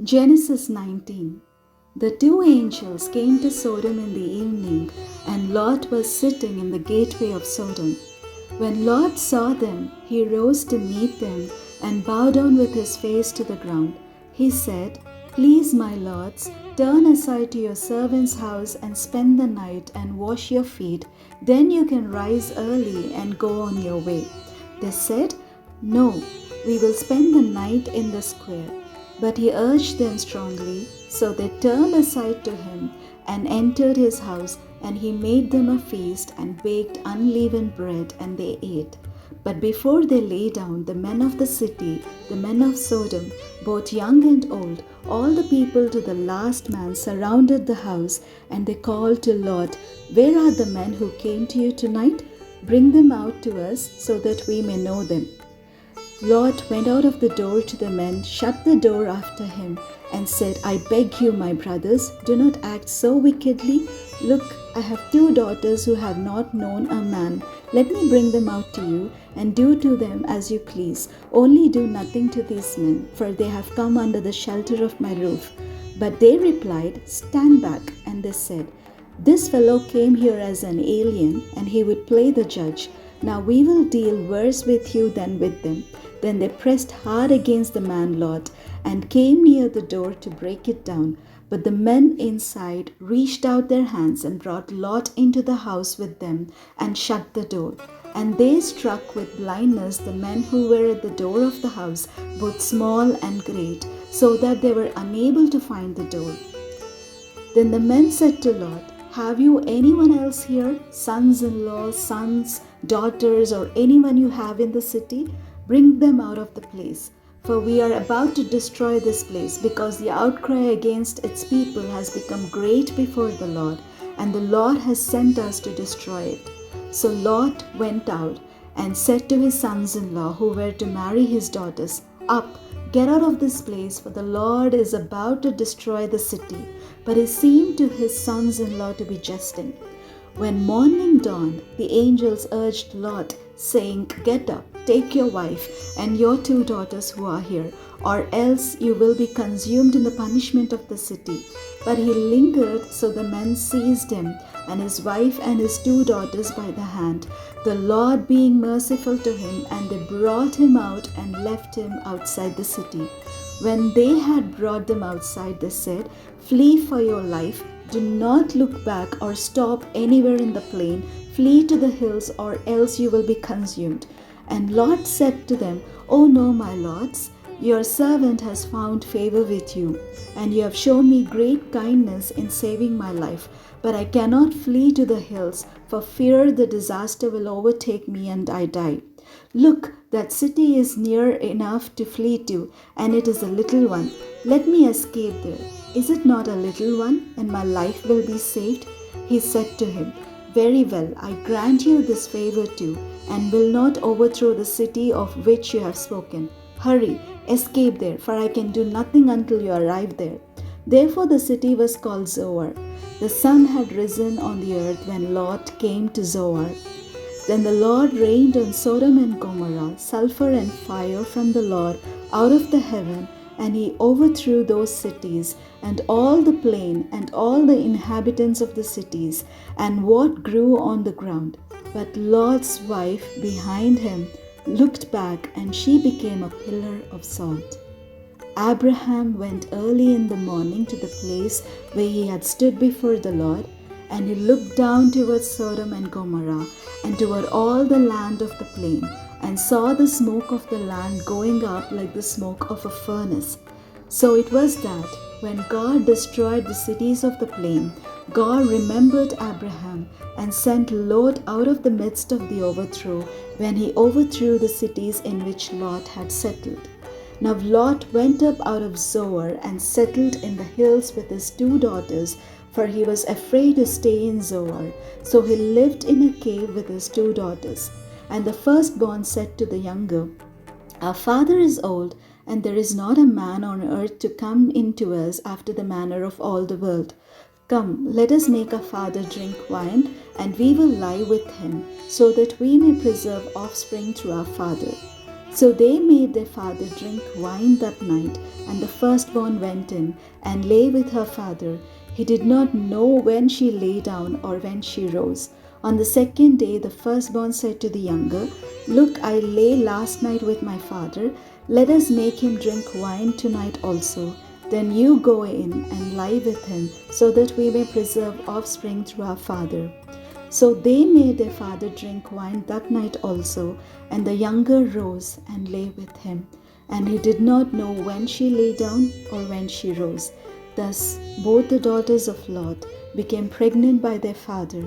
Genesis 19. The two angels came to Sodom in the evening, and Lot was sitting in the gateway of Sodom. When Lot saw them, he rose to meet them and bowed down with his face to the ground. He said, "Please, my lords, turn aside to your servant's house and spend the night and wash your feet. Then you can rise early and go on your way." They said, "No, we will spend the night in the square." But he urged them strongly, so they turned aside to him and entered his house, and he made them a feast and baked unleavened bread, and they ate. But before they lay down, the men of the city, the men of Sodom, both young and old, all the people to the last man, surrounded the house, and they called to Lot, "Where are the men who came to you tonight? Bring them out to us, so that we may know them." Lot went out of the door to the men, shut the door after him, and said, "I beg you, my brothers, do not act so wickedly. Look, I have two daughters who have not known a man. Let me bring them out to you, and do to them as you please. Only do nothing to these men, for they have come under the shelter of my roof." But they replied, "Stand back." And they said, "This fellow came here as an alien, and he would play the judge. Now we will deal worse with you than with them." Then they pressed hard against the man Lot and came near the door to break it down. But the men inside reached out their hands and brought Lot into the house with them and shut the door. And they struck with blindness the men who were at the door of the house, both small and great, so that they were unable to find the door. Then the men said to Lot, "Have you anyone else here, sons-in-law, sons, daughters, or anyone you have in the city? Bring them out of the place, for we are about to destroy this place, because the outcry against its people has become great before the Lord, and the Lord has sent us to destroy it." So Lot went out and said to his sons-in-law who were to marry his daughters, "Up, get out of this place, for the Lord is about to destroy the city." But it seemed to his sons-in-law to be jesting. When morning dawned, the angels urged Lot, saying, "Get up, take your wife and your two daughters who are here, or else you will be consumed in the punishment of the city." But he lingered, so the men seized him and his wife and his two daughters by the hand, the Lord being merciful to him, and they brought him out and left him outside the city. When they had brought them outside, they said, "Flee for your life. Do not look back or stop anywhere in the plain. Flee to the hills, or else you will be consumed." And Lot said to them, "Oh no, my lords, your servant has found favor with you, and you have shown me great kindness in saving my life. But I cannot flee to the hills, for fear the disaster will overtake me and I die. Look, that city is near enough to flee to, and it is a little one. Let me escape there. Is it not a little one, and my life will be saved?" He said to him, "Very well, I grant you this favor too, and will not overthrow the city of which you have spoken. Hurry, escape there, for I can do nothing until you arrive there." Therefore the city was called Zoar. The sun had risen on the earth when Lot came to Zoar. Then the Lord rained on Sodom and Gomorrah sulfur and fire from the Lord out of the heaven, and he overthrew those cities, and all the plain, and all the inhabitants of the cities, and what grew on the ground. But Lot's wife behind him looked back, and she became a pillar of salt. Abraham went early in the morning to the place where he had stood before the Lord, and he looked down towards Sodom and Gomorrah, and toward all the land of the plain, and saw the smoke of the land going up like the smoke of a furnace. So it was that, when God destroyed the cities of the plain, God remembered Abraham and sent Lot out of the midst of the overthrow, when he overthrew the cities in which Lot had settled. Now Lot went up out of Zoar and settled in the hills with his two daughters, for he was afraid to stay in Zoar. So he lived in a cave with his two daughters. And the firstborn said to the younger, "Our father is old, and there is not a man on earth to come in to us after the manner of all the world. Come, let us make our father drink wine, and we will lie with him, so that we may preserve offspring through our father." So they made their father drink wine that night, and the firstborn went in and lay with her father. He did not know when she lay down or when she rose. On the second day, the firstborn said to the younger, "Look, I lay last night with my father. Let us make him drink wine tonight also. Then you go in and lie with him, so that we may preserve offspring through our father." So they made their father drink wine that night also, and the younger rose and lay with him. And he did not know when she lay down or when she rose. Thus both the daughters of Lot became pregnant by their father.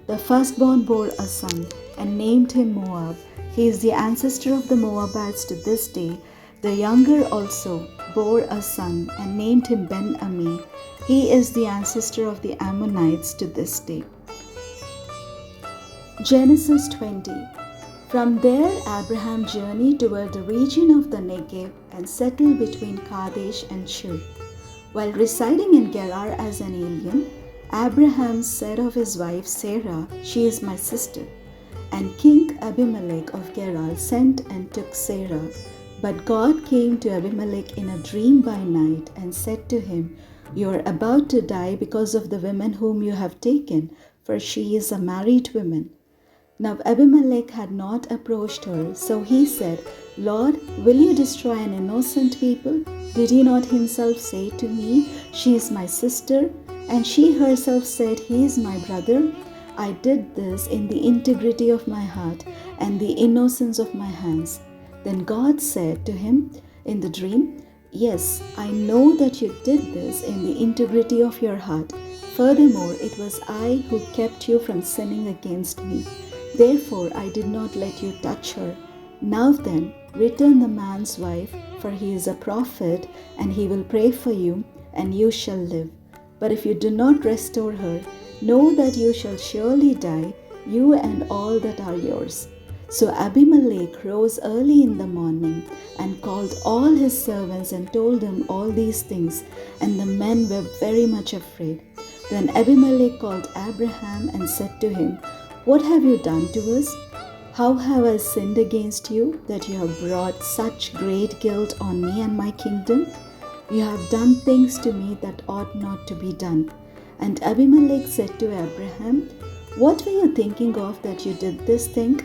The firstborn bore a son and named him Moab. He is the ancestor of the Moabites to this day. The younger also bore a son and named him Ben-Ami. He is the ancestor of the Ammonites to this day. Genesis 20. From there Abraham journeyed toward the region of the Negev and settled between Kadesh and Shur. While residing in Gerar as an alien, Abraham said of his wife Sarah, "She is my sister." And King Abimelech of Gerar sent and took Sarah. But God came to Abimelech in a dream by night and said to him, "You are about to die because of the woman whom you have taken, for she is a married woman." Now Abimelech had not approached her, so he said, "Lord, will you destroy an innocent people? Did he not himself say to me, 'She is my sister'? And she herself said, 'He is my brother'? I did this in the integrity of my heart and the innocence of my hands." Then God said to him in the dream, "Yes, I know that you did this in the integrity of your heart. Furthermore, it was I who kept you from sinning against me. Therefore, I did not let you touch her. Now then, return the man's wife, for he is a prophet, and he will pray for you, and you shall live. But if you do not restore her, know that you shall surely die, you and all that are yours." So Abimelech rose early in the morning and called all his servants and told them all these things, and the men were very much afraid. Then Abimelech called Abraham and said to him, "What have you done to us? How have I sinned against you, that you have brought such great guilt on me and my kingdom? You have done things to me that ought not to be done." And Abimelech said to Abraham, "What were you thinking of that you did this thing?"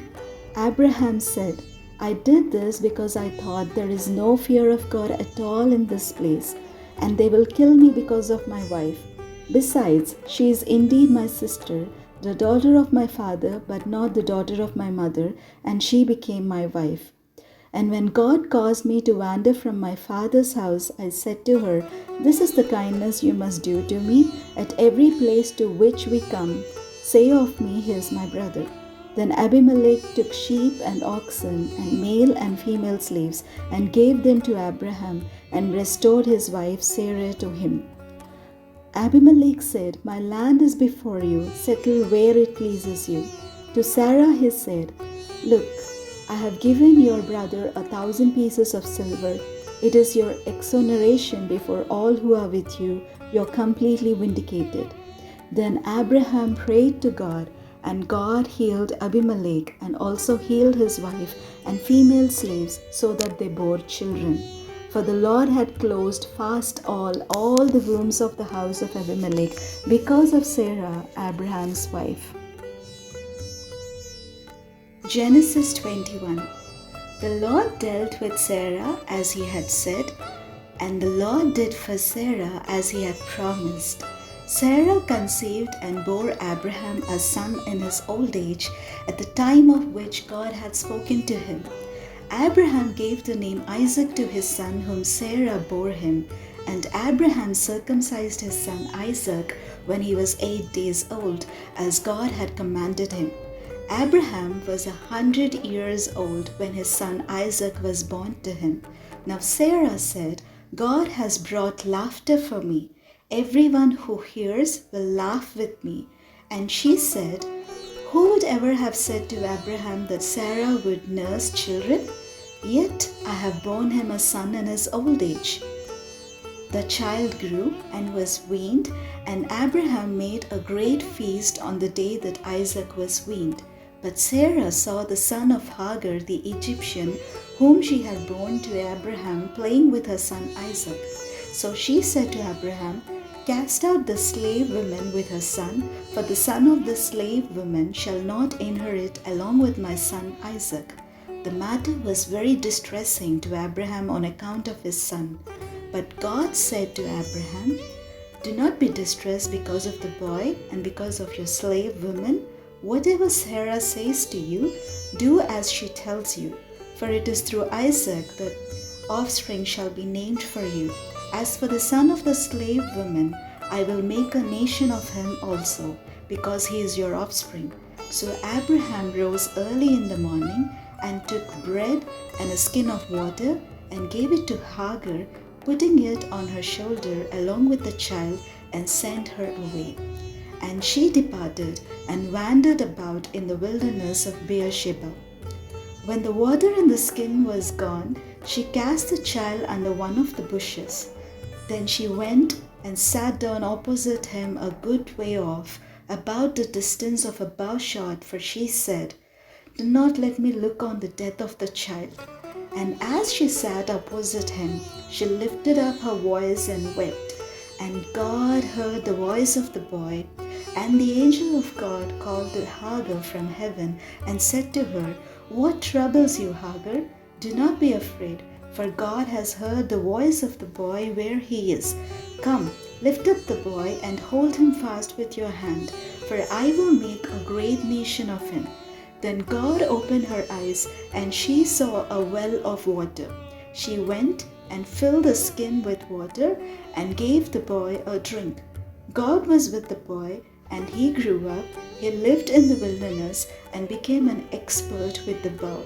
Abraham said, "I did this because I thought there is no fear of God at all in this place, and they will kill me because of my wife. Besides, she is indeed my sister, the daughter of my father, but not the daughter of my mother, and she became my wife. And when God caused me to wander from my father's house, I said to her, 'This is the kindness you must do to me. At every place to which we come, say of me, he is my brother.' Then Abimelech took sheep and oxen and male and female slaves and gave them to Abraham and restored his wife Sarah to him. Abimelech said, 'My land is before you, settle where it pleases you.' To Sarah he said, 'Look, I have given your brother 1,000 pieces of silver. It is your exoneration before all who are with you. You are completely vindicated.' Then Abraham prayed to God, and God healed Abimelech and also healed his wife and female slaves, so that they bore children. For the Lord had closed fast all the wombs of the house of Abimelech because of Sarah, Abraham's wife. Genesis 21. The Lord dealt with Sarah as he had said, and the Lord did for Sarah as he had promised. Sarah conceived and bore Abraham a son in his old age, at the time of which God had spoken to him. Abraham gave the name Isaac to his son whom Sarah bore him, and Abraham circumcised his son Isaac when he was 8 days old, as God had commanded him. Abraham was 100 years old when his son Isaac was born to him. Now Sarah said, "God has brought laughter for me. Everyone who hears will laugh with me." And she said, "Who would ever have said to Abraham that Sarah would nurse children? Yet I have borne him a son in his old age." The child grew and was weaned, and Abraham made a great feast on the day that Isaac was weaned. But Sarah saw the son of Hagar the Egyptian, whom she had borne to Abraham, playing with her son Isaac. So she said to Abraham, "Cast out the slave woman with her son, for the son of the slave woman shall not inherit along with my son Isaac." The matter was very distressing to Abraham on account of his son. But God said to Abraham, "Do not be distressed because of the boy and because of your slave woman. Whatever Sarah says to you, do as she tells you, for it is through Isaac that offspring shall be named for you. As for the son of the slave woman, I will make a nation of him also, because he is your offspring." So Abraham rose early in the morning and took bread and a skin of water and gave it to Hagar, putting it on her shoulder along with the child, and sent her away. And she departed and wandered about in the wilderness of Beersheba. When the water in the skin was gone, she cast the child under one of the bushes. Then she went and sat down opposite him a good way off, about the distance of a bowshot, for she said, "Do not let me look on the death of the child." And as she sat opposite him, she lifted up her voice and wept. And God heard the voice of the boy. And the angel of God called to Hagar from heaven and said to her, "What troubles you, Hagar? Do not be afraid, for God has heard the voice of the boy where he is. Come, lift up the boy and hold him fast with your hand, for I will make a great nation of him." Then God opened her eyes, and she saw a well of water. She went and filled the skin with water and gave the boy a drink. God was with the boy, and he grew up. He lived in the wilderness and became an expert with the bow.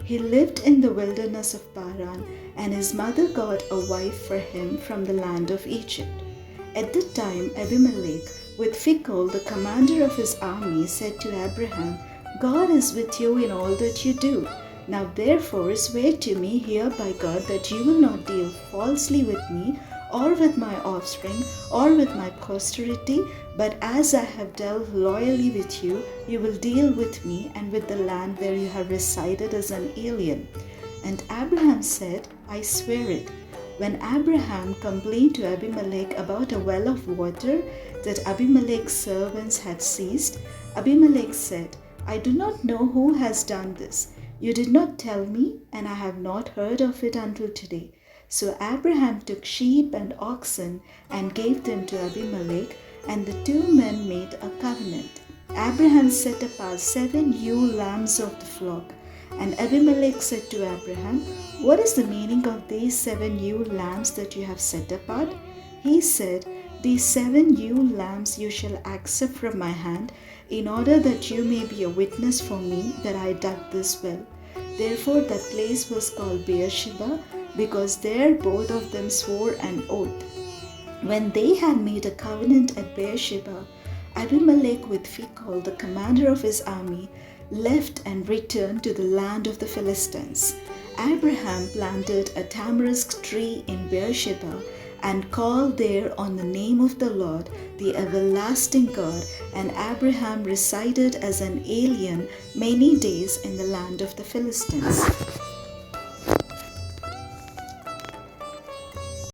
He lived in the wilderness of Paran, and his mother got a wife for him from the land of Egypt. At that time, Abimelech, with Phicol, the commander of his army, said to Abraham, "God is with you in all that you do. Now therefore swear to me here by God that you will not deal falsely with me, or with my offspring, or with my posterity, but as I have dealt loyally with you, you will deal with me and with the land where you have resided as an alien." And Abraham said, "I swear it." When Abraham complained to Abimelech about a well of water that Abimelech's servants had seized, Abimelech said, "I do not know who has done this. You did not tell me, and I have not heard of it until today." So Abraham took sheep and oxen and gave them to Abimelech, and the two men made a covenant. Abraham set apart 7 ewe lambs of the flock. And Abimelech said to Abraham, "What is the meaning of these 7 ewe lambs that you have set apart?" He said, "These 7 ewe lambs you shall accept from my hand, in order that you may be a witness for me that I dug this well." Therefore that place was called Beersheba, because there both of them swore an oath. When they had made a covenant at Beersheba, Abimelech with Phicol, the commander of his army, left and returned to the land of the Philistines. Abraham planted a tamarisk tree in Beersheba and called there on the name of the Lord, the everlasting God, and Abraham resided as an alien many days in the land of the Philistines.